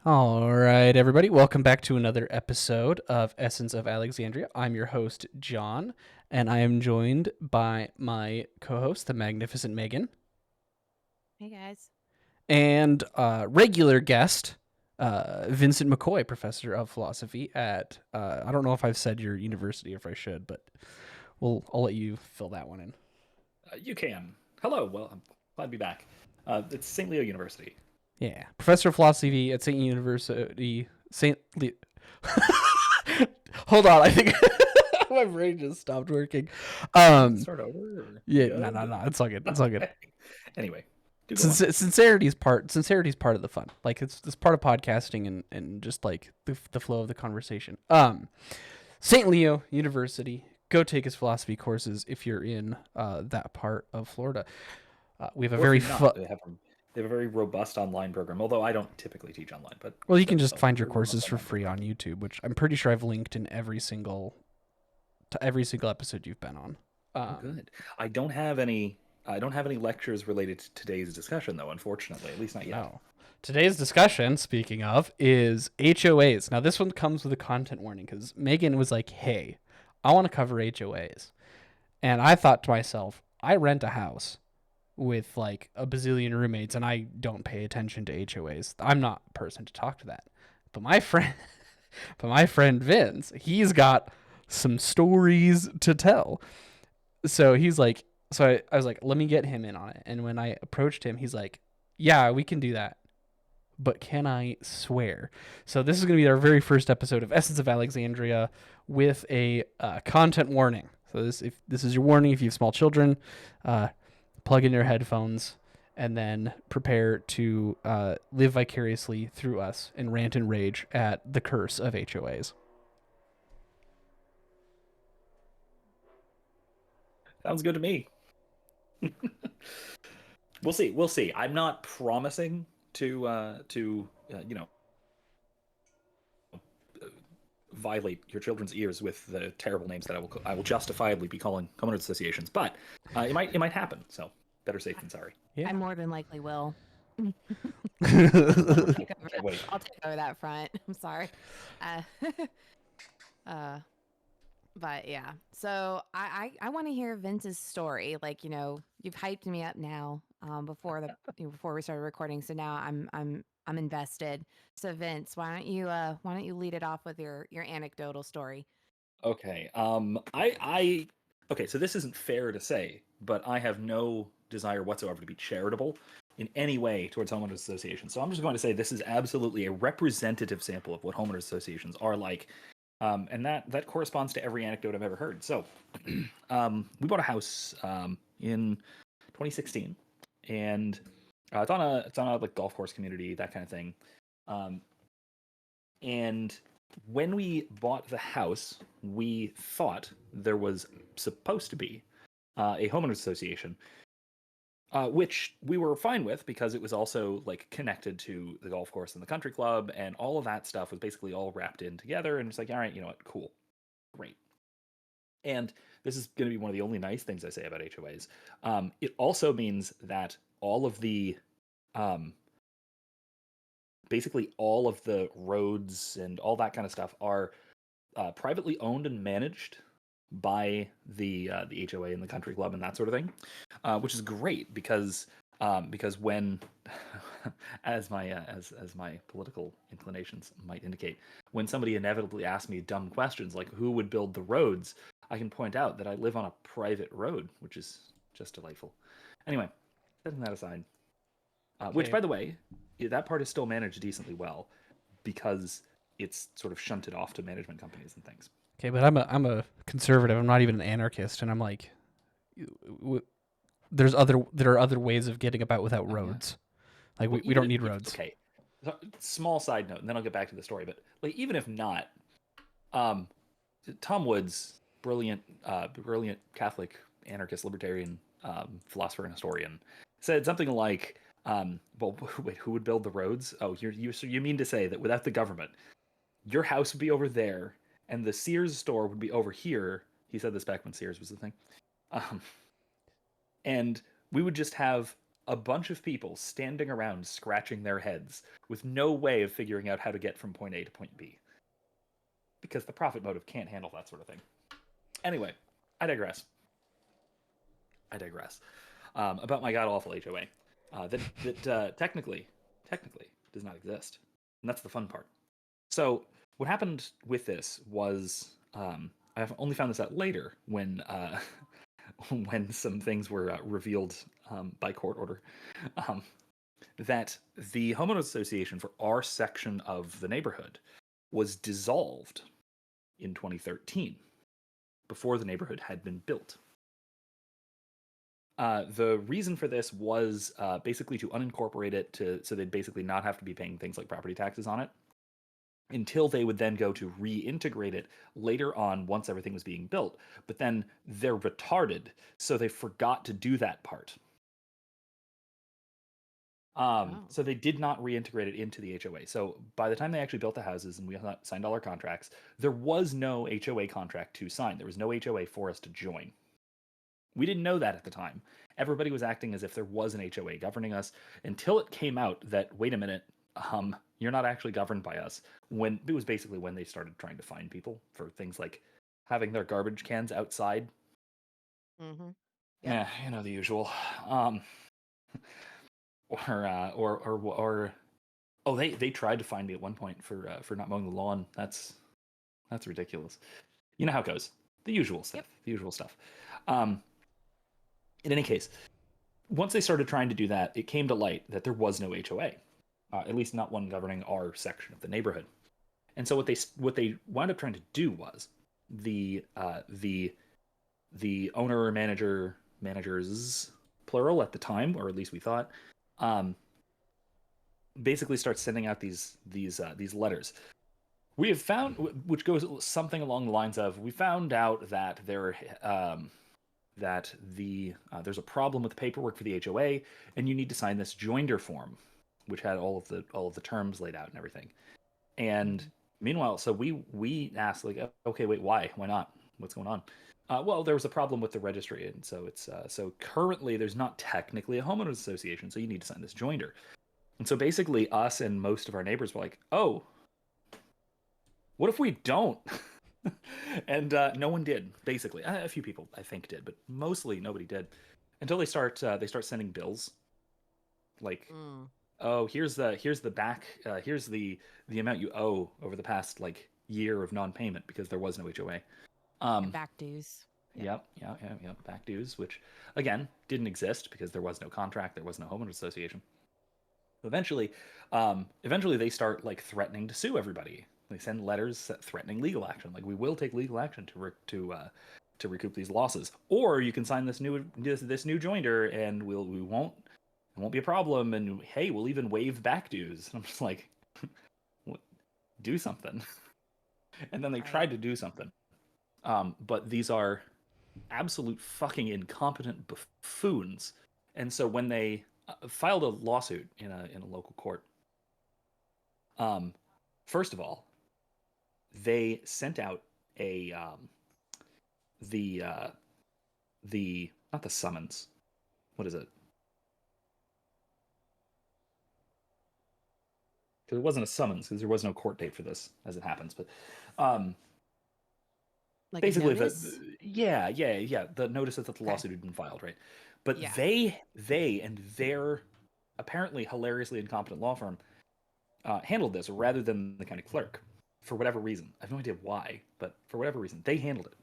All right, everybody, welcome back to another episode of Essence of Alexandria. I'm your host, John, and I am joined by my co host, the magnificent Megan, Hey guys. and regular guest, Vincent McCoy, professor of philosophy at, I don't know if I've said your university or if I should, but I'll let you fill that one in. You can. Hello. Well, I'm glad to be back. It's St. Leo University. Yeah, professor of philosophy at St. University, St. Hold on, I think my brain just stopped working. Start over. Yeah, no, it's all good. It's all good. Okay. Anyway, do go on. Sincerity's part of the fun. Like it's part of podcasting and just like the flow of the conversation. St. Leo University. Go take his philosophy courses if you're in that part of Florida. We have a Or very if you're not, they have a very robust online program. Although I don't typically teach online, but well, you can just still, find your very robust courses for online free program. on YouTube, which I'm pretty sure I've linked in every single episode you've been on. Good. I don't have any. I don't have any lectures related to today's discussion, though. Unfortunately, at least not yet. No. Today's discussion, speaking of, is HOAs. Now, this one comes with a content warning because Megan was like, hey, I want to cover HOAs. And I thought to myself, I rent a house with like a bazillion roommates and I don't pay attention to HOAs. I'm not a person to talk to that. But my friend, but my friend Vince, he's got some stories to tell. So he's like, I was like, let me get him in on it. And when I approached him, he's like, yeah, we can do that, but can I swear? So this is going to be our very first episode of Essence of Alexandria with a content warning. So if this is your warning, if you have small children, plug in your headphones and then prepare to live vicariously through us and rant and rage at the curse of HOAs. Sounds good to me. We'll see. We'll see. I'm not promising to you know violate your children's ears with the terrible names that I will justifiably be calling homeowners associations, but it might happen. So better safe than sorry. Yeah. I more than likely will. Can't wait. I'll take over that front. I'm sorry. Uh, uh, but yeah. So I want to hear Vince's story. Like, you've hyped me up now, before we started recording. So now I'm invested. So Vince, why don't you lead it off with your anecdotal story? Okay. I okay. So this isn't fair to say, but I have no desire whatsoever to be charitable in any way towards homeowners associations. So I'm just going to say this is absolutely a representative sample of what homeowners associations are like, and that corresponds to every anecdote I've ever heard. So, we bought a house in 2016, and it's on a like golf course community, that kind of thing. Um, and when we bought the house, we thought there was supposed to be a homeowners association, which we were fine with because it was also like connected to the golf course and the country club, and all of that stuff was basically all wrapped in together. And it's like, all right, you know what, cool, great. And this is going to be one of the only nice things I say about HOAs. It also means that all of the um, basically all of the roads and all that kind of stuff are privately owned and managed by the HOA and the country club and that sort of thing, which is great because when as my political inclinations might indicate, when somebody inevitably asks me dumb questions like who would build the roads, I can point out that I live on a private road, which is just delightful. Anyway, setting that aside, which Okay. by the way, that part is still managed decently well because it's sort of shunted off to management companies and things. Okay, but I'm a conservative. I'm not even an anarchist, and I'm like, there are other ways of getting about without Oh yeah. roads. Like Well, we even don't need if roads. okay, so, small side note, and then I'll get back to the story. But like, even if not, um, Tom Woods, brilliant Catholic anarchist libertarian philosopher and historian, said something like, "Well, wait, who would build the roads? Oh, so you mean to say that without the government, your house would be over there, and the Sears store would be over here?" He said this back when Sears was the thing. Um, and we would just have a bunch of people standing around scratching their heads with no way of figuring out how to get from point A to point B. Because the profit motive can't handle that sort of thing. Anyway, I digress. About my god-awful HOA. That technically does not exist. And that's the fun part. So what happened with this was I've only found this out later when when some things were revealed by court order, that the homeowners association for our section of the neighborhood was dissolved in 2013 before the neighborhood had been built. The reason for this was basically to unincorporate it so they'd basically not have to be paying things like property taxes on it until they would then go to reintegrate it later on once everything was being built. But then they're retarded, so they forgot to do that part. So they did not reintegrate it into the HOA. So by the time they actually built the houses and we signed all our contracts, there was no HOA contract to sign. There was no HOA for us to join. We didn't know that at the time. Everybody was acting as if there was an HOA governing us until it came out that, wait a minute, you're not actually governed by us. When it was basically when they started trying to fine people for things like having their garbage cans outside. Mm-hmm. Yeah, you know the usual. Or oh, they tried to fine me at one point for not mowing the lawn. That's ridiculous. You know how it goes. The usual stuff. Yep. The usual stuff. In any case, once they started trying to do that, it came to light that there was no HOA, at least not one governing our section of the neighborhood. And so what they wound up trying to do was the owner or managers plural at the time, or at least we thought, basically start sending out these letters. We have found, which goes something along the lines of, we found out that there's a problem with the paperwork for the HOA, and you need to sign this joinder form, which had all of the terms laid out and everything. And meanwhile, so we asked, like, okay, wait, why not, what's going on? Well, there was a problem with the registry, and so it's so currently there's not technically a homeowners association, so you need to sign this joinder. And so basically us and most of our neighbors were like, oh, what if we don't? And no one did. Basically, a few people I think did, but mostly nobody did, until they start sending bills, like, oh, here's the back, here's the amount you owe over the past like year of non-payment because there was no HOA. Back dues. Yep, back dues, which again didn't exist because there was no contract, there was no homeowners association. Eventually they start like threatening to sue everybody. They send letters threatening legal action, like, we will take legal action to recoup these losses, or you can sign this new joinder and it won't be a problem, and hey, we'll even waive back dues. And I'm just like, do something. And then they tried to do something, but these are absolute fucking incompetent buffoons. And so when they filed a lawsuit in a local court, first of all, they sent out a the not the summons. What is it? Because it wasn't a summons, because there was no court date for this, as it happens. But like basically, the notice that the lawsuit had been filed, right? But they and their apparently hilariously incompetent law firm handled this rather than the county clerk, for whatever reason. I have no idea why, but for whatever reason, they handled it.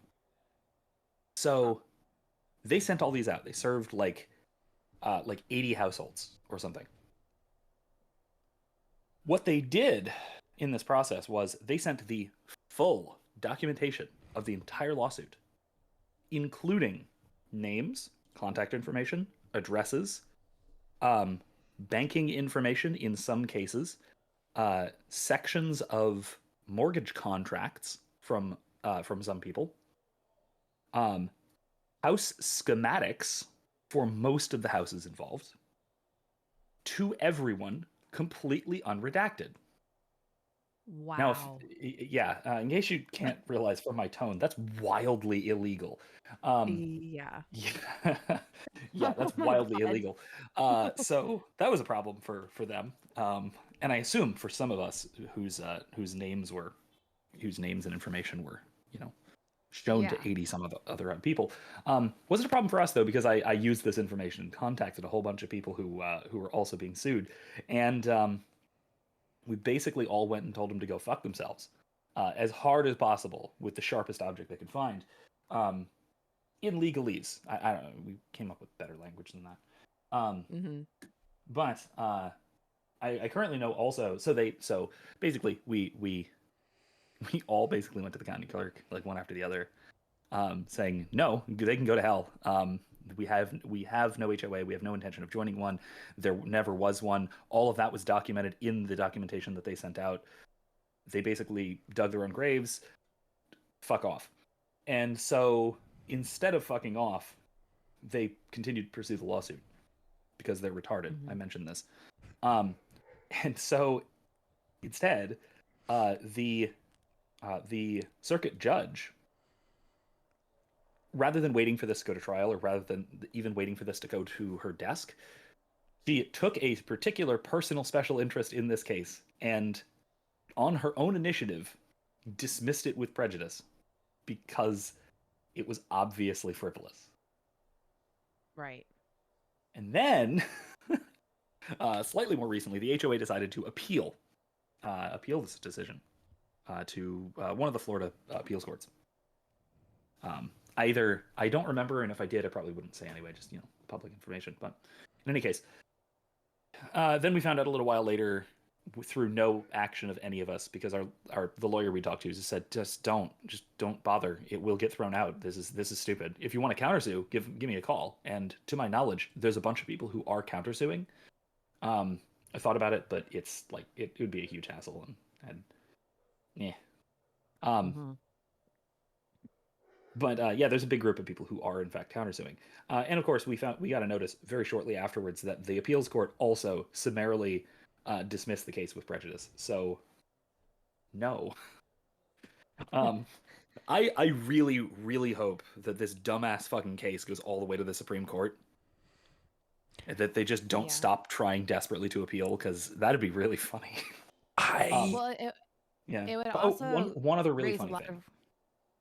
So they sent all these out. They served like 80 households or something. What they did in this process was they sent the full documentation of the entire lawsuit, including names, contact information, addresses, banking information in some cases, sections of mortgage contracts from some people, house schematics for most of the houses involved, to everyone, completely unredacted. Now, Wow. in case you can't realize from my tone, that's wildly illegal. Um, Yeah. yeah, yeah, Oh that's my wildly god. illegal. So that was a problem for them. And I assume for some of us whose names and information were, you know, shown Yeah. to 80 some of the other people. Wasn't a problem for us though, because I used this information and contacted a whole bunch of people who were also being sued, and we basically all went and told them to go fuck themselves, as hard as possible with the sharpest object they could find, um, in legalese. I don't know. We came up with better language than that. Mm-hmm. But I currently know also. So basically we all basically went to the county clerk like one after the other, saying no, they can go to hell. We have no HOA. We have no intention of joining one. There never was one. All of that was documented in the documentation that they sent out. They basically dug their own graves. Fuck off. And so instead of fucking off, they continued to pursue the lawsuit because they're retarded. Mm-hmm. I mentioned this. Um, and so instead, the circuit judge, rather than waiting for this to go to trial, or rather than even waiting for this to go to her desk, she took a particular personal special interest in this case and, on her own initiative, dismissed it with prejudice because it was obviously frivolous. Right. And then, slightly more recently, the HOA decided to appeal this decision to one of the Florida appeals courts. I don't remember, and if I did, I probably wouldn't say anyway, just public information. But in any case, then we found out a little while later, through no action of any of us, because the lawyer we talked to just said, just don't bother. It will get thrown out. This is stupid. If you want to countersue, give me a call. And to my knowledge, there's a bunch of people who are countersuing. I thought about it, but it's like it would be a huge hassle, and yeah. Mm-hmm. But yeah, there's a big group of people who are in fact countersuing, and of course we got a notice very shortly afterwards that the appeals court also summarily dismissed the case with prejudice. So no, um, I really really hope that this dumbass fucking case goes all the way to the Supreme Court, and that they just don't Yeah. stop trying desperately to appeal, because that'd be really funny. Well, Yeah. it would But, also one other really raise a funny lot thing. of.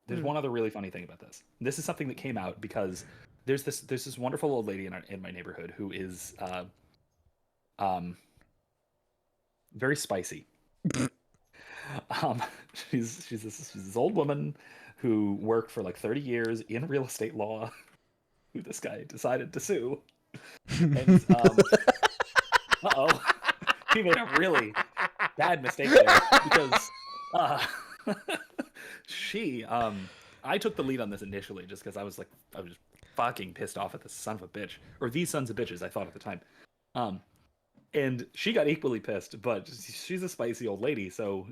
There's one other really funny thing about this. This is something that came out because there's this wonderful old lady in my neighborhood who is um very spicy. um she's this old woman who worked for like 30 years in real estate law, who this guy decided to sue. And uh-oh, he made a really bad mistake there, because uh she I took the lead on this initially just because I was just fucking pissed off at this son of a bitch, or these sons of bitches, I thought at the time. um and she got equally pissed, but she's a spicy old lady, so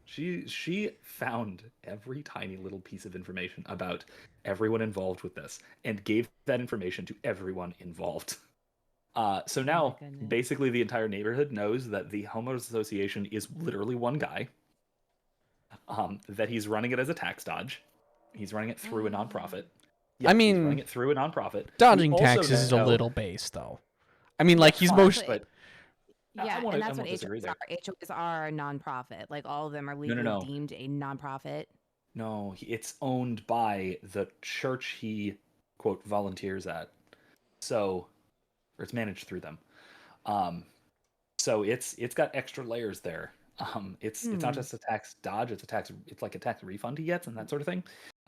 she found every tiny little piece of information about everyone involved with this and gave that information to everyone involved. So Oh my now goodness. basically the entire neighborhood knows that the homeowners association is literally one guy, that he's running it as a tax dodge. He's running it through a nonprofit. I Yes, he's running mean, it through a nonprofit. We dodging also taxes is a know, little base, though. I mean, yeah, like he's fine, most. but Yeah, I and that's what won't disagree HOAs are. there. HOAs are a nonprofit. Like all of them are No, no, legally no, deemed a nonprofit. no. It's owned by the church he quote volunteers at, so, or it's managed through them. Um, so it's got extra layers there. It's not Hmm. just a tax dodge; it's like a tax refund he gets and that sort of thing.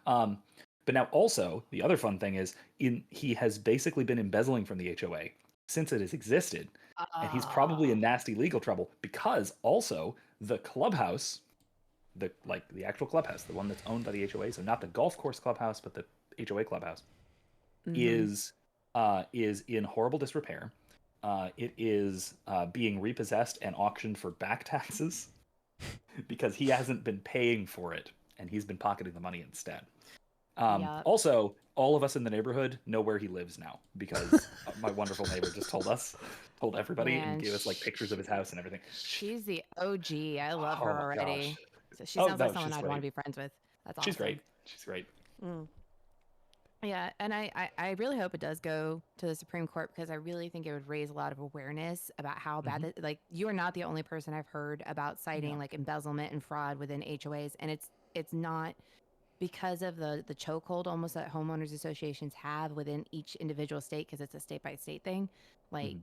Um, but now also the other fun thing is, he has basically been embezzling from the HOA since it has existed, and he's probably in Ah. nasty legal trouble because also the clubhouse, the actual clubhouse, the one that's owned by the HOA, so not the golf course clubhouse, but the HOA clubhouse, Mm-hmm. is in horrible disrepair. It is being repossessed and auctioned for back taxes because he hasn't been paying for it, and he's been pocketing the money instead. Yep. Also, all of us in the neighborhood know where he lives now because my wonderful neighbor just told us told everybody and Man, gave us like pictures of his house and everything. she's the OG. I love Oh her my already. gosh. So she Oh sounds like no, someone she's I'd want to great. be friends with. That's She's awesome. great. She's great. Mm. Yeah, and I really hope it does go to the Supreme Court because I really think it would raise a lot of awareness about how bad Mhm. that, like, you are not the only person I've heard about citing No. like embezzlement and fraud within HOAs, and it's not because of the chokehold almost that homeowners associations have within each individual state because it's a state by state thing. Like, Mhm.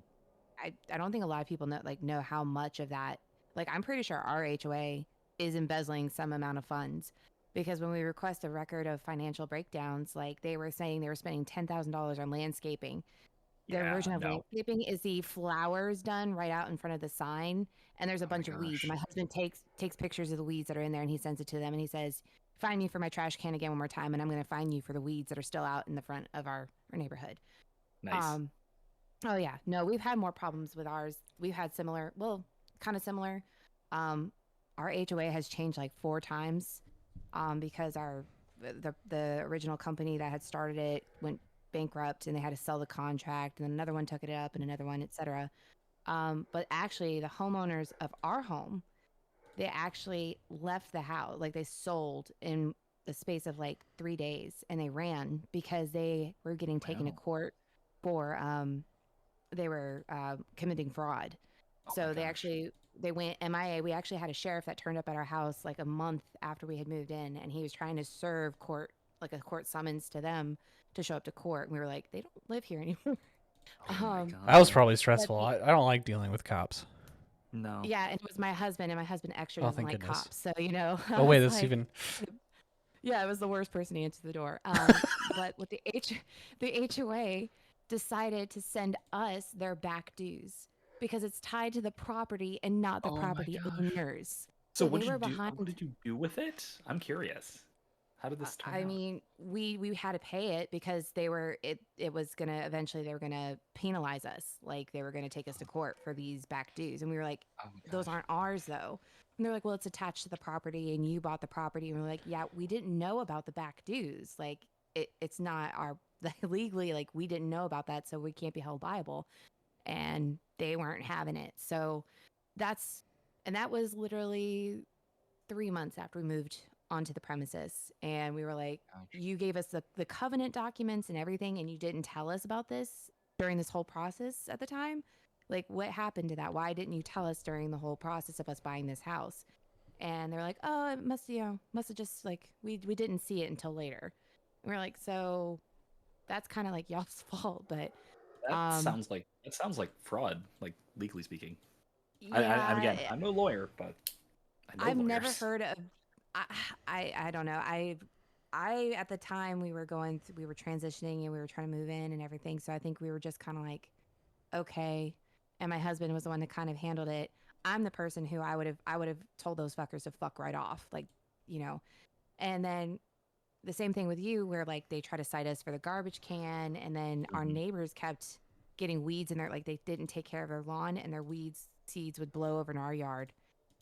I don't think a lot of people know how much of that. Like, I'm pretty sure our HOA is embezzling some amount of funds because when we request a record of financial breakdowns, like they were saying they were spending $10,000 on landscaping. Their Yeah, version of no. landscaping is the flowers done right out in front of the sign, and there's a Oh my bunch of weeds. And gosh. my husband takes pictures of the weeds that are in there, and he sends it to them, and he says, "Find me for my trash can again one more time, and I'm going to find you for the weeds that are still out in the front of our neighborhood." Nice. Um, Oh yeah, no, we've had more problems with ours. We've had similar, well, kind of similar. Um, our HOA has changed like 4 times, because the original company that had started it went bankrupt and they had to sell the contract, and then another one took it up, and another one, etc. But actually, the homeowners of our home, they actually left the house, like they sold in the space of like 3 days, and they ran because they were getting taken to Wow. court for they were committing fraud. Oh my So gosh. they went MIA. We actually had a sheriff that turned up at our house like a month after we had moved in, and he was trying to serve court like a court summons to them to show up to court. And we were like, they don't live here anymore. Oh my That was god. probably But stressful. I don't like dealing with cops. No. yeah, and it was my husband, and my husband extra Oh, doesn't thank like goodness. cops. So I Oh wait, was that's like, even. yeah, it was the worst person to answer the door. But with the HOA decided to send us their back dues because it's tied to the property and not the Oh my property gosh. owners. So So what they did you were do? What behind. did you do with it? I'm curious. How did this turn I out? mean, we had to pay it because it was gonna eventually they were gonna penalize us, like they were gonna take us to court for these back dues, and we were like, Oh my those gosh. aren't ours though. And they're like, well, it's attached to the property, and you bought the property, and we're like, yeah, we didn't know about the back dues, like it's not our legally, like we didn't know about that, so we can't be held liable, and they weren't having it, so that's and that was literally 3 months after we moved onto the premises. And we were like, Gosh. you gave us the covenant documents and everything, and you didn't tell us about this during this whole process at the time. Like, what happened to that? Why didn't you tell us during the whole process of us buying this house? And they're like, oh, it must, must have just like, we didn't see it until later. And we're like, so that's kind of like y'all's fault. But um, That sounds like fraud, like legally speaking. I'm yeah, again, I'm no lawyer, but I know I've never lawyers. heard of. I, I don't know. I at the time we were transitioning and we were trying to move in and everything. So I think we were just kind of like, okay. And my husband was the one that kind of handled it. I'm the person who I would have told those fuckers to fuck right off, like, you know. And then the same thing with you, where like they try to cite us for the garbage can, and then our Mhm. neighbors kept getting weeds in there, like they didn't take care of their lawn, and their weeds seeds would blow over in our yard.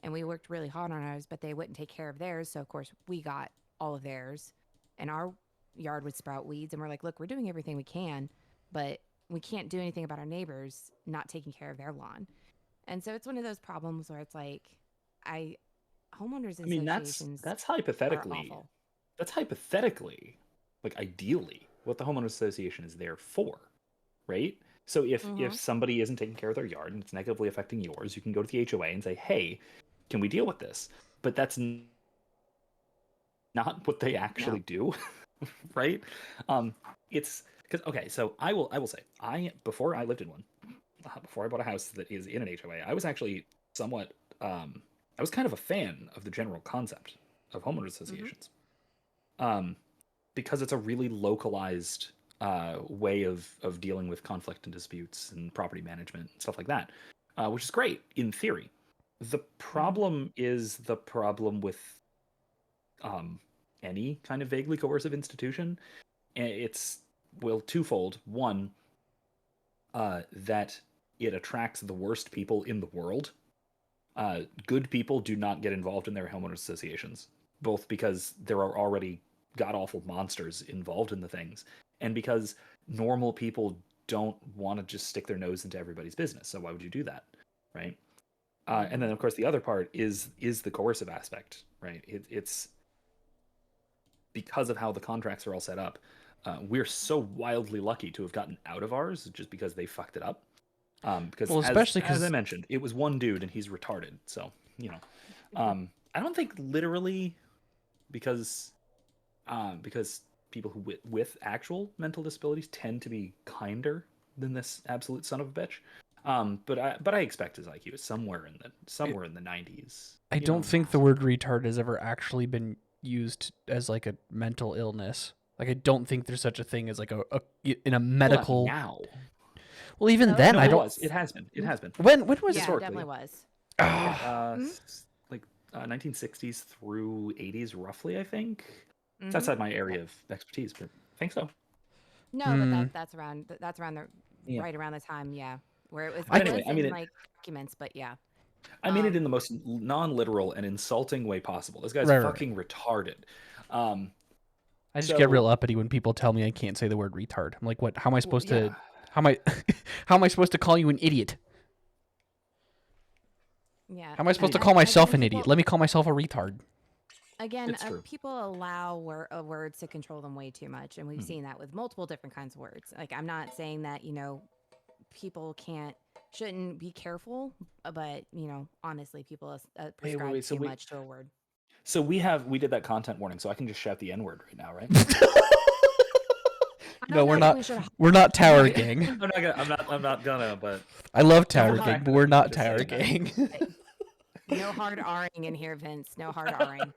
And we worked really hard on ours, but they wouldn't take care of theirs. So of course we got all of theirs, and our yard would sprout weeds. And we're like, look, we're doing everything we can, but we can't do anything about our neighbors not taking care of their lawn. And so it's one of those problems where it's like, I homeowners I mean, associations that's are hypothetically, awful. that's hypothetically, like ideally, what the homeowners association is there for, right? So if Mm-hmm. somebody isn't taking care of their yard and it's negatively affecting yours, you can go to the HOA and say, "Hey, can we deal with this?" But that's not what they actually No. do, right? It's because okay, so I will say I before I lived in one, before I bought a house that is in an HOA, I was actually somewhat I was kind of a fan of the general concept of homeowners Mm-hmm. associations, um, because it's a really localized way of dealing with conflict and disputes and property management and stuff like that, which is great in theory. The Mm-hmm. problem is the problem with um, any kind of vaguely coercive institution. It's well twofold. One, that it attracts the worst people in the world. Good people do not get involved in their homeowners associations, both because there are already god awful monsters involved in the things, and because normal people don't want to just stick their nose into everybody's business. So why would you do that, right? And then of course the other part is the coercive aspect, right? It's because of how the contracts are all set up. We're so wildly lucky to have gotten out of ours just because they fucked it up. Because Well, especially as I 'cause- mentioned, it was one dude and he's retarded. So I don't think literally because people who with actual mental disabilities tend to be kinder than this absolute son of a bitch. But I expect his IQ is somewhere in the 90s. I don't think the word retard has ever actually been used as like a mental illness. Like I don't think there's such a thing as like a in a medical. now. Well, even No, then, No, I it don't. was. It has been. It has been. When was Yeah, it historically. definitely was. Like 1960s through 80s, roughly. I think Mhm. it's outside my area of expertise, but I think so. No, but that's around the Yeah. right around the time, yeah, where it was. I- It Anyway, was I mean in it- like documents, but yeah. I mean it in the most non-literal and insulting way possible. This guy's Right. fucking retarded. I just So- get real uppity when people tell me I can't say the word retard. I'm like, what? How am I supposed yeah. to? How am I? How am I supposed to call you an idiot? Yeah. How am I supposed to And call myself an people- idiot? Let me call myself a retard. Again, It's true. people allow words to control them way too much, and we've seen that with multiple different kinds of words. Like, I'm not saying that people shouldn't be careful, but honestly, people prescribe wait, so too we- much to a word. So we did that content warning, so I can just shout the N-word right now, right? No, we're think not. we should- We're not Tower Gang. I'm not gonna, but I love Tower the Gang, fact but that we're I not just said Tower that. Gang. No hard R-ing in here, Vince. No hard R-ing.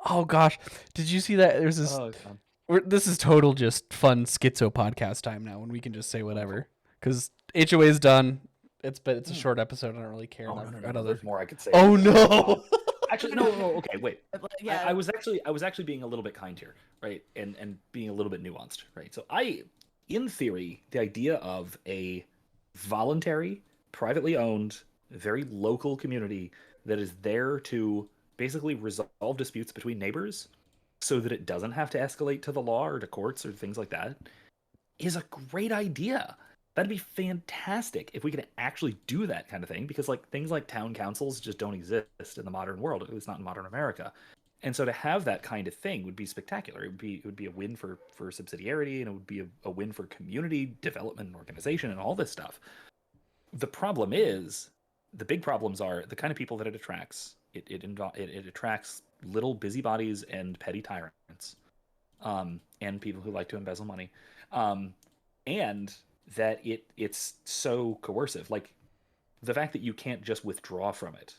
Oh gosh, did you see that? There's this. Oh, God. This is total just fun schizo podcast time now, when we can just say whatever. Because HOA is done. It's a short episode. I don't really care. Oh, about no, there's more I could say. Oh no. Actually, no. Okay, wait. Yeah. I was actually being a little bit kind here, right? And being a little bit nuanced, right? So in theory, the idea of a voluntary, privately owned, very local community that is there to basically resolve disputes between neighbors so that it doesn't have to escalate to the law or to courts or things like that is a great idea. That'd be fantastic if we could actually do that kind of thing, because things like town councils just don't exist in the modern world, at least not in modern America. And so to have that kind of thing would be spectacular. It would be a win for subsidiarity, and it would be a win for community development and organization and all this stuff. The problem is, the big problems are the kind of people that it attracts. It attracts little busybodies and petty tyrants, and people who like to embezzle money, and that it's so coercive. Like, the fact that you can't just withdraw from it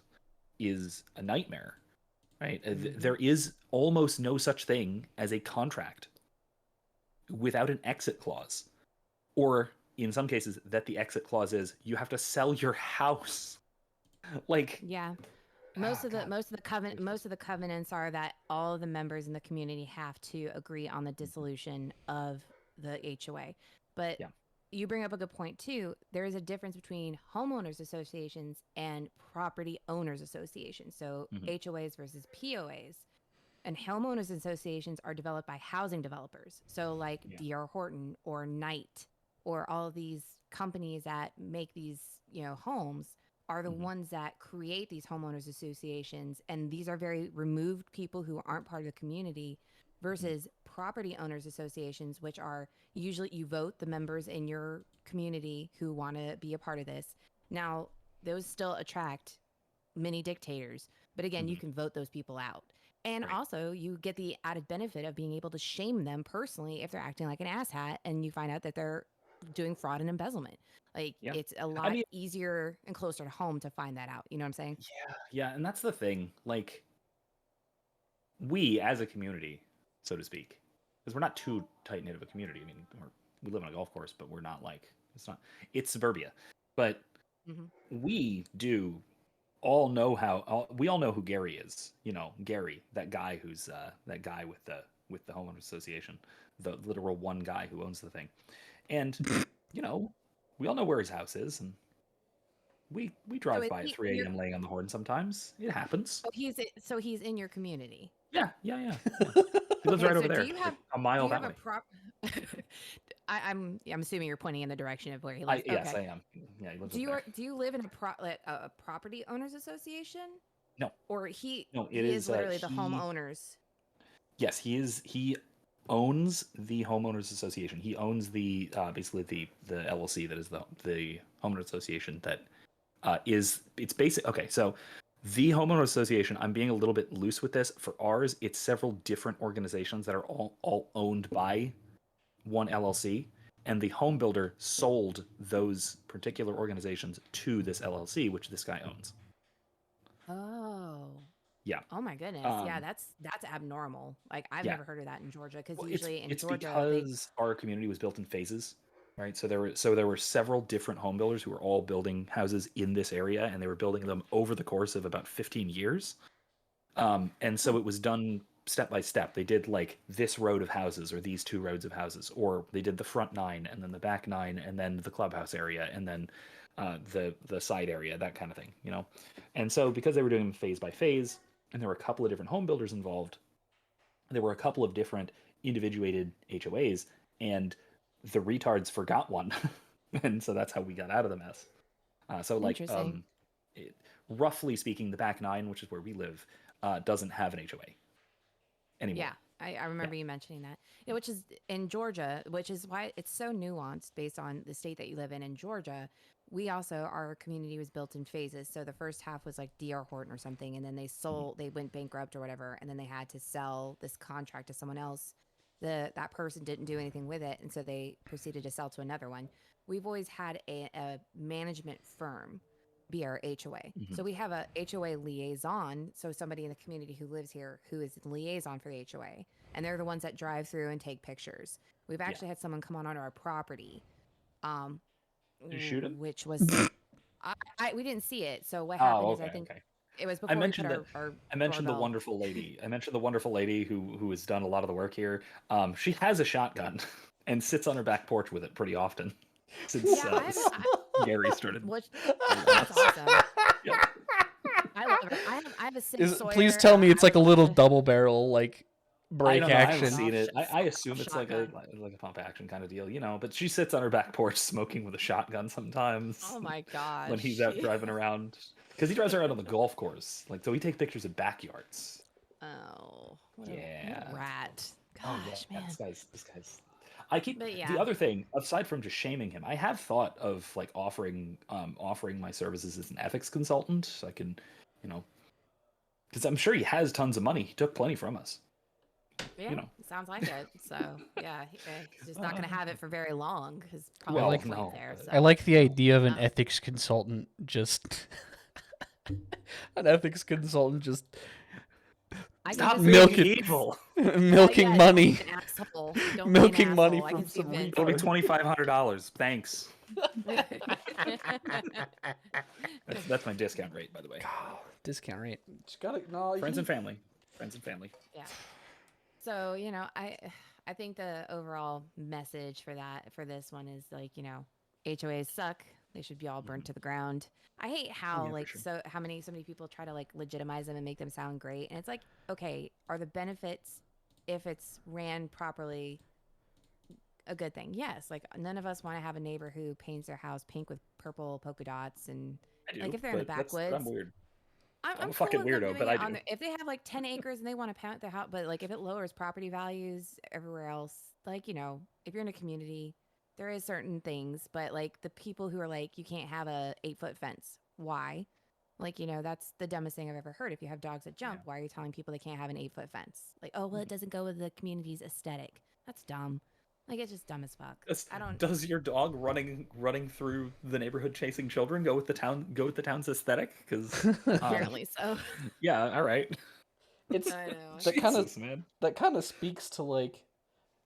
is a nightmare, right? There is almost no such thing as a contract without an exit clause, or in some cases that the exit clause is you have to sell your house. Like, Yeah. Most of God. the covenants are that all of the members in the community have to agree on the dissolution of the HOA. But Yeah. you bring up a good point too. There is a difference between homeowners associations and property owners associations. So HOAs versus POAs. And homeowners associations are developed by housing developers. So like D.R. Horton or Knight or all of these companies that make these, homes are the ones that create these homeowners associations. And these are very removed people who aren't part of the community versus property owners associations, which are usually you vote the members in your community who want to be a part of this. Now, those still attract many dictators, but again, you can vote those people out. And also, you get the added benefit of being able to shame them personally if they're acting like an asshat and you find out that they're doing fraud and embezzlement. Like, it's a lot easier and closer to home to find that out. You know what I'm saying? Yeah, and that's the thing. Like, we as a community, so to speak, because we're not too tight knit of a community. I mean, we live on a golf course, but we're not like it's suburbia. But we do all know we all know who Gary is. Gary, that guy who's that guy with the homeowners association, the literal one guy who owns the thing, and we all know where his house is, and we drive by at 3 a.m. laying on the horn sometimes. It happens. So he's in your community. Yeah. He lives right over there, Do you have a mile do you that have way. I'm assuming you're pointing in the direction of where he lives. Yes, Okay. I am. Yeah, he lives Do over you there. do you live in a property owners association, No, or he no, it he is is literally the he. homeowners? Yes, he is. He owns the homeowners association. He owns the basically the LLC that is the homeowner association that is it's basic. Okay, so the homeowner association. I'm being a little bit loose with this. For ours, it's several different organizations that are all owned by one LLC, and the home builder sold those particular organizations to this LLC, which this guy owns. Oh. Yeah. Oh my goodness. Yeah, Um, that's abnormal. Like I've yeah. never heard of that in Georgia, because Well, usually in it's Georgia they because our community was built in phases, right? So there were several different home builders who were all building houses in this area, and they were building them over the course of about 15 years. And so Hmm, it was done step by step. They did like this road of houses or these two roads of houses, or they did the front 9 and then the back 9 and then the clubhouse area and then the side area, that kind of thing, you know. And so because they were doing them phase by phase, and there were a couple of different home builders involved, there were a couple of different individuated HOAs, and the retards forgot one, and so that's how we got out of the mess. So like interesting. it, roughly speaking, the back 9, which is where we live, doesn't have an HOA anymore. Yeah, I Yeah. remember you mentioning that. Yeah, which is in Georgia, which is why it's so nuanced based on the state that you live in. In Georgia, we also, our community was built in phases. So the first half was like DR Horton or something, and then Mhm. they went bankrupt or whatever, and then they had to sell this contract to someone else. That person didn't do anything with it, and so they proceeded to sell to another one. We've always had a management firm be our HOA. Mhm. So we have a HOA liaison. So somebody in the community who lives here who is the liaison for the HOA. And they're the ones that drive through and take pictures. We've Yeah. actually had someone come on onto our property, um, Did you shoot him? which was, we didn't see it. So what happened Oh, is I okay, think okay. it was I before we put mentioned that. our I mentioned the doorbell. wonderful lady. I mentioned the wonderful lady who has done a lot of the work here. She has a shotgun and sits on her back porch with it pretty often since Yeah, I have, Gary started which, building that's this. awesome. Yep. I love her. I have a Sim Is please Sawyer. tell me it's I like have a little a double barrel like I break don't know. I haven't sawed action. seen off, it. I sawed off assume it's like shotgun. a pump action kind of deal, you know. But she sits on her back porch smoking with a shotgun sometimes Oh my when he's gosh. out driving around, because he drives around on the golf course. Like, so he takes pictures of backyards. Oh, what a Yeah. rat. Oh yeah. Gosh, man. This guy's. I keep But the yeah, other thing aside from just shaming him. I have thought of like offering my services as an ethics consultant. So I can, you know, because I'm sure he has tons of money. He took plenty from us. yeah, You know. sounds like it. So yeah, he's just not Uh, going to have it for very long because I probably no well, like point no. there. I So like the idea of an um, ethics consultant just an ethics consultant just I can Stop just being milking see, evil. milking yeah, don't money, be an asshole. Don't be an milking money asshole. I from can see some Vince. It'll be retard. $2,500. Thanks. That's my discount rate, by the way. Discount rate. Just gotta no. Friends and family. Friends and family. Yeah. So, I think the overall message for this one is like, HOAs suck. They should be all burnt Mhm. to the ground. I hate Oh how yeah, for like sure. so many people try to like legitimize them and make them sound great. And it's like, okay, are the benefits, if it's ran properly, a good thing? Yes. Like none of us want to have a neighbor who paints their house pink with purple polka dots, and I like do, if they're in the but I'm backwoods, weird. I'm I'm a cool fucking with them weirdo, doing but it I on do. their, if they have like 10 acres and they want to plant their house, but like if it lowers property values everywhere else, like, if you're in a community, there is certain things, but like the people who are like, you can't have a 8-foot fence. Why? Like, that's the dumbest thing I've ever heard. If you have dogs that Yeah. jump, why are you telling people they can't have an 8-foot fence? Like, oh, well, it Mhm. doesn't go with the community's aesthetic. That's dumb. Like, it's just dumb as fuck. Does, I don't, does your dog running through the neighborhood chasing children go with the town's aesthetic? Because apparently so. yeah, all right. It's I know. that kind of Jesus, man. that kind of speaks to like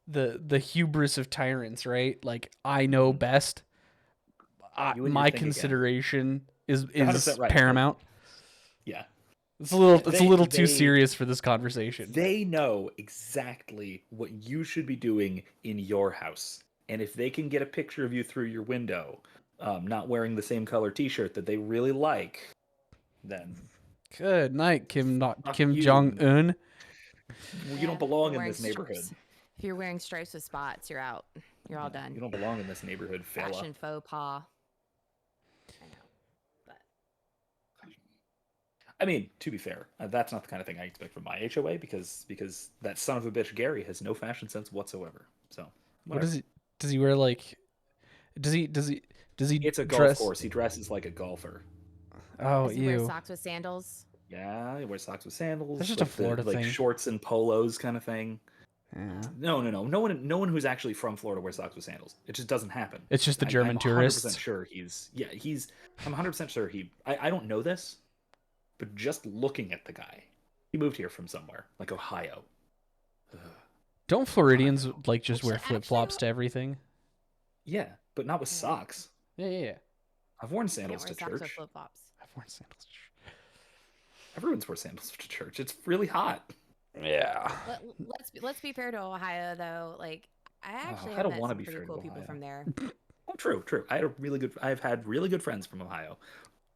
the hubris of tyrants, right? Like I know Mhm. best. You and your My thing again. consideration is You're 100% is right. paramount. Yeah. It's a They little too they serious for this conversation. they know exactly what you should be doing in your house. And if they can get a picture of you through your window, not wearing the same color T-shirt that they really like, then Good night, fuck Kim Jong you. Un. You Yeah, don't if you're belong in wearing this neighborhood. stripes. If you're wearing stripes with spots, you're out. You're all Yeah, done. You don't belong in this neighborhood, fella. Fashion faux pas. I know, but I mean, to be fair, that's not the kind of thing I expect from my HOA because that son of a bitch Gary has no fashion sense whatsoever. So What whatever. does he wear like? Does he It's a golf dress? course. He dresses like a golfer. Oh, does he wear ew. socks with sandals? Yeah, he wears socks with sandals. That's just like a Florida like thing. shorts and polos kind of thing. Yeah. No. No one who's actually from Florida wears socks with sandals. It just doesn't happen. It's just the German I'm tourists. 100% sure I'm 100% sure I don't know this, but just looking at the guy, he moved here from somewhere, like Ohio. Ugh. Don't Floridians Ohio. like just wear Actually- flip flops to everything? Yeah, but not with Yeah. socks. Yeah. I've worn Can't sandals wear to socks with church. flip flops. I've worn sandals. Everyone's wear sandals to church. It's really hot. Yeah. Let's be fair to Ohio though. Like I actually I have don't met wanna some be pretty fair to cool people Ohio. from there. Oh, true. I've had really good friends from Ohio,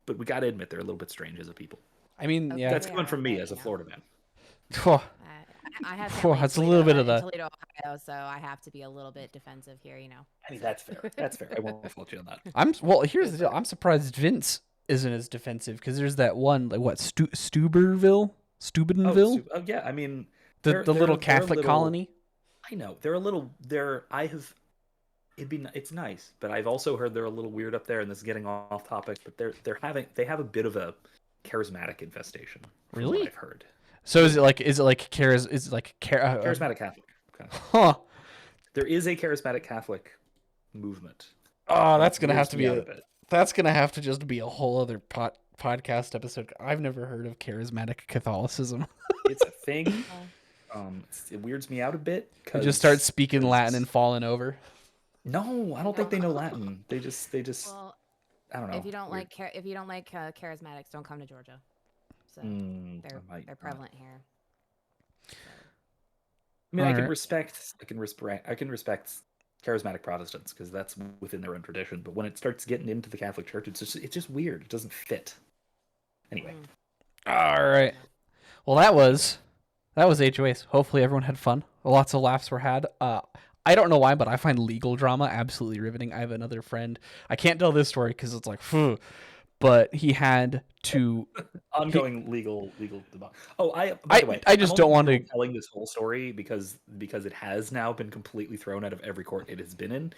but we got to admit they're a little bit strange as a people. I mean, Okay, yeah. That's they coming are, from me but, as a you know. Florida man. I have Whew, family in that's a little bit of the- Toledo, Ohio, so I have to be a little bit defensive here. You know. I mean, that's fair. That's fair. I won't fault you on that. Here's the deal. I'm surprised Vince isn't as defensive because there's that one like what Steubenville. Yeah. I mean, the they're- little they're Catholic little- colony. I know they're a little. It's nice, but I've also heard they're a little weird up there, and this is getting off topic. But they have a bit of a charismatic infestation. From Really? what I've heard. So is it like Charismatic Catholic. Kind of. Huh. There is a charismatic Catholic movement. Oh, that's gonna have Weirds to me be out a a bit. that's gonna have to just be a whole other podcast episode. I've never heard of charismatic Catholicism. It's a thing. It weirds me out a bit. You just start speaking Latin and falling over. No, I don't think they know Latin. They just. Well, I don't know. if you don't Weird. like charismatics, don't come to Georgia. So I they're might they're not. prevalent here. So, I mean, I can Alright. respect. I can respect charismatic Protestants because that's within their own tradition. But when it starts getting into the Catholic Church, it's just weird. It doesn't fit. Anyway, All right. Well, that was HOAs. Hopefully everyone had fun. Lots of laughs were had. I don't know why, but I find legal drama absolutely riveting. I have another friend. I can't tell this story because it's like, phew, but he had to. ongoing legal debate. Oh, by I- the way, I just I'm don't only want to- telling this whole story because it has now been completely thrown out of every court it has been in.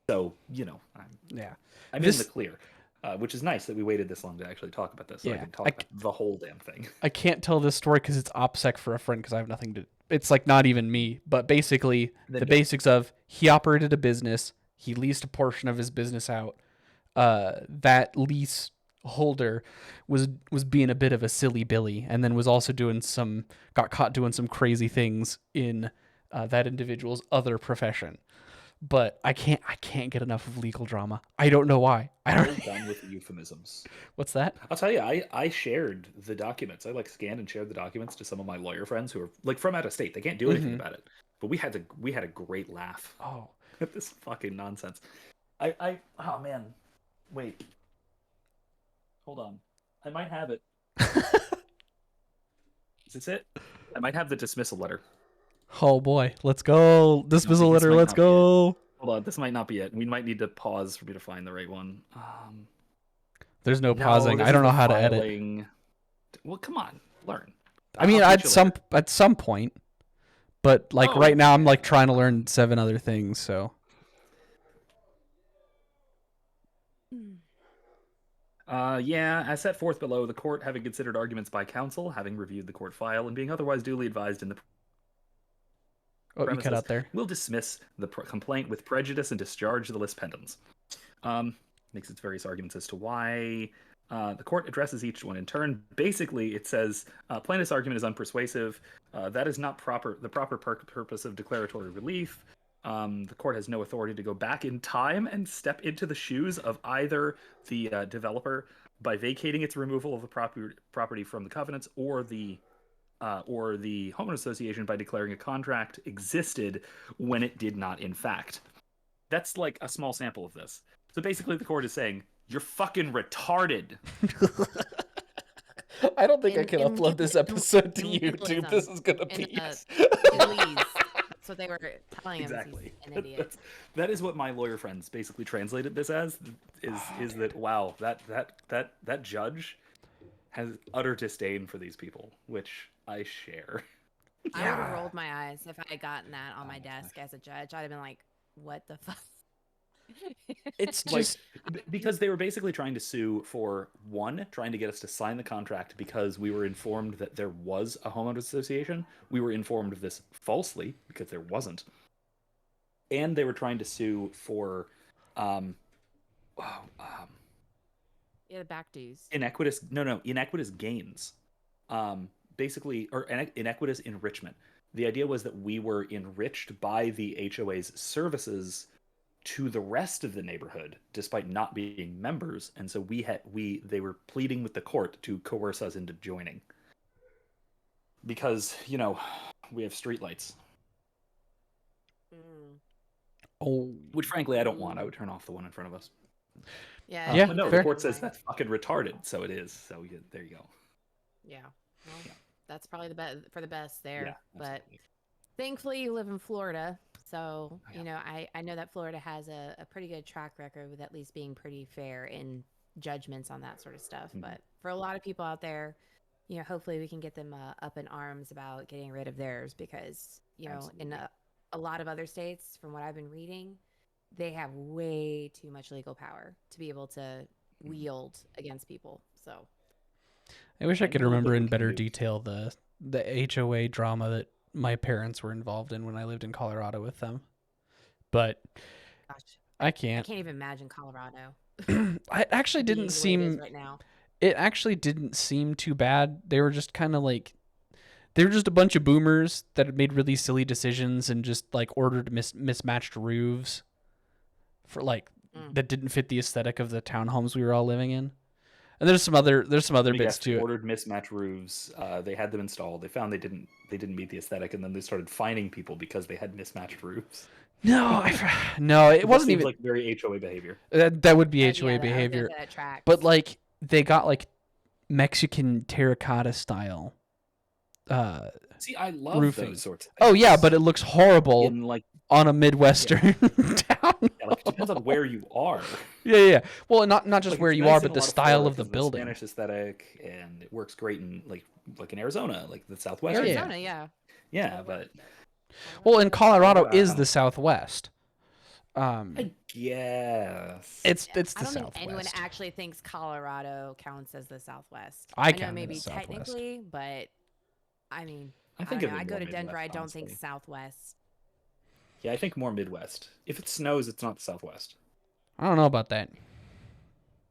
So Yeah. I'm This- in the clear, which is nice that we waited this long to actually talk about this. So I Yeah, can talk about the whole damn thing. I can't tell this story because it's OPSEC for a friend because I have nothing to. It's like not even me, but basically Then the don't. basics of he operated a business. He leased a portion of his business out. That lease holder was being a bit of a silly Billy, and then was also got caught doing some crazy things in that individual's other profession. But I can't get enough of legal drama. I don't know why. I I'm don't. done with the euphemisms. What's that? I'll tell you, I shared the documents. I scanned and shared the documents to some of my lawyer friends who are from out of state. They can't do anything about it. But we had a great laugh Oh, at this fucking nonsense. Oh man. Wait. Hold on. I might have it. Is this it? I might have the dismissal letter. oh boy. Let's go. Dismissal this letter. might Let's not be it. go. Hold on, this might not be it. We might need to pause for me to find the right one. There's no No, pausing. this I don't is know the how to edit. filing. Well, come on, learn. I mean, I'll teach you later. at some point, but like Oh, right now, I'm like trying to learn 7 other things. So Yeah, as set forth below, the court, having considered arguments by counsel, having reviewed the court file, and being otherwise duly advised in the you cut premises, out there. will dismiss the complaint with prejudice and discharge the lis pendens. Makes its various arguments as to why. The court addresses each one in turn. Basically, it says plaintiff's argument is unpersuasive. That is not the proper purpose of declaratory relief. The court has no authority to go back in time and step into the shoes of either the developer by vacating its removal of the property from the covenants, or the homeowner association by declaring a contract existed when it did not, in fact. That's like a small sample of this. So basically, the court is saying, you're fucking retarded. I don't think I In- can in- upload this in- episode to in YouTube. legalism. This is gonna In, be. Please. That's what they were telling him. Exactly. He's an idiot. That is what my lawyer friends basically translated this as. Is that wow? That judge has utter disdain for these people, which I share. I would have rolled my eyes if I had gotten that on my desk as a judge. I'd have been like, "What the fuck?" It's Like, just because they were basically trying to sue for one, trying to get us to sign the contract because we were informed that there was a homeowners association. We were informed of this falsely because there wasn't. And they were trying to sue for Yeah, the back dues. inequitous gains. Basically, or inequitous enrichment. The idea was that we were enriched by the HOA's services to the rest of the neighborhood, despite not being members, and so they were pleading with the court to coerce us into joining. Because, we have streetlights. oh Which, frankly, I don't want. I would turn off the one in front of us. Yeah. Yeah, But no, fair. the court says that's fucking retarded, so it is. So there you go. Yeah. Well, Yeah. that's probably the best for the best there. Yeah, But absolutely. thankfully, you live in Florida, so Yeah. I know that Florida has a pretty good track record with at least being pretty fair in judgments on that sort of stuff. Mhm. But for a lot of people out there, hopefully we can get them up in arms about getting rid of theirs because in Absolutely. a lot of other states, from what I've been reading, they have way too much legal power to be able to wield against people. So I wish I could Thankfully, remember we in can better do- detail the HOA drama that my parents were involved in when I lived in Colorado with them. But gosh, I I can't. can't even imagine Colorado. I actually being didn't the way it is seem right now. it actually didn't seem too bad. They were just kind of like they were just a bunch of boomers that had made really silly decisions and just like ordered mismatched roofs for like Mm. that didn't fit the aesthetic of the townhomes we were all living in. And there's some other Let me bits guess, they to it. ordered mismatch roofs. They had them installed. They found they didn't meet the aesthetic, and then they started fining people because they had mismatched roofs. No, no, it That wasn't seems even. like very HOA behavior. That would be Yeah, HOA I was gonna behavior. say that tracks. But like they got like Mexican terracotta style See, I love roofing. those sorts of things. Oh yeah, but it looks horrible in like, on a Midwestern town. it depends on where you are. Yeah. Well, not just Like, where it's you nice are, in but a the lot style Florida of the 'cause building. Spanish aesthetic, and it works great in like in Arizona, like the Southwest. Yeah. Arizona, yeah. Yeah, but Well, in Colorado Colorado. is the Southwest. I guess It's I the don't think anyone Southwest. actually thinks Colorado counts as the Southwest. I know count it maybe as Southwest. technically, but I mean, I I think don't of know. it I go more to Denver. Midwest, I don't think honestly. Southwest. Yeah, I think more Midwest. If it snows, it's not the Southwest. I don't know about that.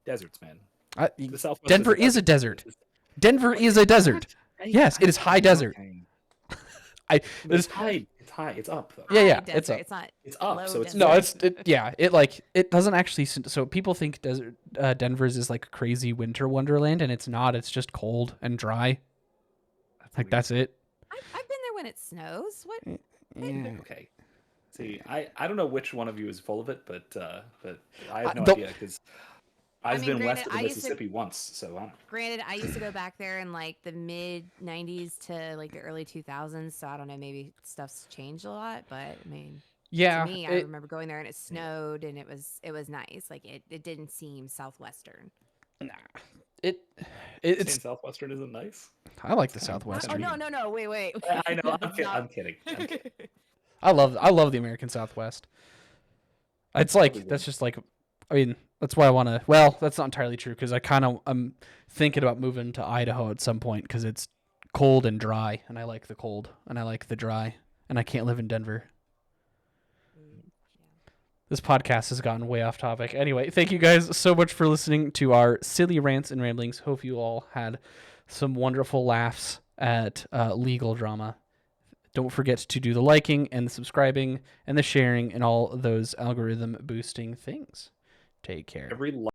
Deserts, man. I, The Southwest Denver is a desert. It's- Denver is a desert. Yes, it is high desert. Okay. I But it's high. It's high. It's up though. Yeah, High it's desert. up. It's not. It's up, low so it's No, desert. it doesn't actually. So people think desert Denver's is like a crazy winter wonderland, and it's not. It's just cold and dry. Like that's it. I've been there when it snows. What? Yeah. Okay. See, I don't know which one of you is full of it, but I have no the- idea because I've mean, been west granted, of the I used to- Mississippi once, so I don't know. Granted, I used to go back there in like the mid '90s to like the early 2000s, so I don't know. Maybe stuff's changed a lot, but I mean, Yeah. to me, I remember going there and it snowed and it was nice. Like it didn't seem southwestern. Nah. It's Saying Southwestern isn't nice. I like the It's kinda- Southwest. Oh no, wait. I know. It's I'm kidding. I love the American Southwest. It's like Probably that's just like, I mean, that's why I want to. Well, that's not entirely true because I'm thinking about moving to Idaho at some point because it's cold and dry, and I like the cold and I like the dry, and I can't live in Denver. This podcast has gotten way off topic. Anyway, thank you guys so much for listening to our silly rants and ramblings. Hope you all had some wonderful laughs at legal drama. Don't forget to do the liking and the subscribing and the sharing and all those algorithm boosting things. Take care. Every